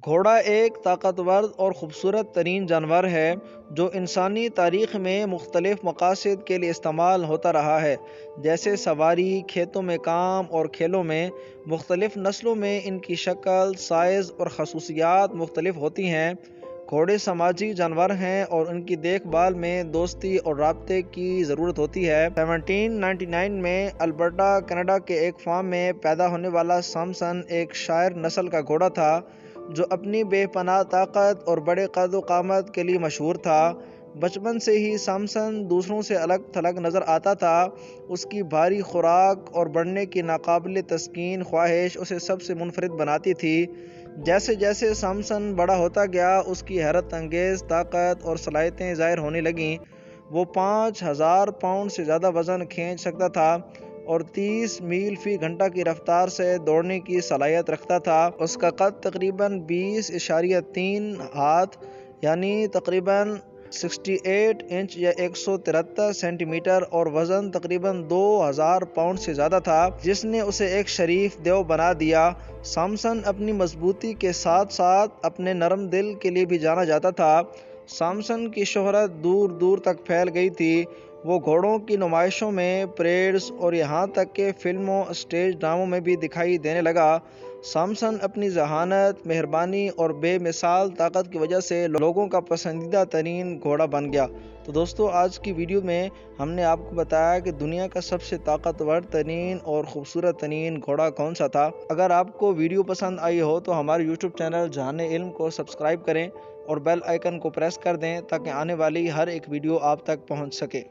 گھوڑا ایک طاقتور اور خوبصورت ترین جانور ہے جو انسانی تاریخ میں مختلف مقاصد کے لیے استعمال ہوتا رہا ہے، جیسے سواری، کھیتوں میں کام اور کھیلوں میں۔ مختلف نسلوں میں ان کی شکل، سائز اور خصوصیات مختلف ہوتی ہیں۔ گھوڑے سماجی جانور ہیں اور ان کی دیکھ بھال میں دوستی اور رابطے کی ضرورت ہوتی ہے۔ 1799 میں البرٹا، کینیڈا کے ایک فارم میں پیدا ہونے والا سامسن ایک شائر نسل کا گھوڑا تھا جو اپنی بے پناہ طاقت اور بڑے قد و قامت کے لیے مشہور تھا۔ بچپن سے ہی سامسن دوسروں سے الگ تھلگ نظر آتا تھا۔ اس کی بھاری خوراک اور بڑھنے کی ناقابل تسکین خواہش اسے سب سے منفرد بناتی تھی۔ جیسے جیسے سامسن بڑا ہوتا گیا، اس کی حیرت انگیز طاقت اور صلاحیتیں ظاہر ہونے لگیں۔ وہ 5000 پاؤنڈ سے زیادہ وزن کھینچ سکتا تھا اور 30 میل فی گھنٹہ کی رفتار سے دوڑنے کی صلاحیت رکھتا تھا۔ اس کا قد تقریباً 20.3 ہاتھ یعنی تقریباً 68 انچ یا 173 سینٹی میٹر اور وزن تقریباً 2000 پاؤنڈ سے زیادہ تھا، جس نے اسے ایک شریف دیو بنا دیا۔ سامسن اپنی مضبوطی کے ساتھ ساتھ اپنے نرم دل کے لیے بھی جانا جاتا تھا۔ سامسن کی شہرت دور دور تک پھیل گئی تھی۔ وہ گھوڑوں کی نمائشوں میں، پریڈز اور یہاں تک کہ فلموں، اسٹیج ڈراموں میں بھی دکھائی دینے لگا۔ سامسن اپنی ذہانت، مہربانی اور بے مثال طاقت کی وجہ سے لوگوں کا پسندیدہ ترین گھوڑا بن گیا۔ تو دوستو، آج کی ویڈیو میں ہم نے آپ کو بتایا کہ دنیا کا سب سے طاقتور ترین اور خوبصورت ترین گھوڑا کون سا تھا۔ اگر آپ کو ویڈیو پسند آئی ہو تو ہمارے یوٹیوب چینل جہان علم کو سبسکرائب کریں اور بیل آئیکن کو پریس کر دیں تاکہ آنے والی ہر ایک ویڈیو آپ تک پہنچ سکے۔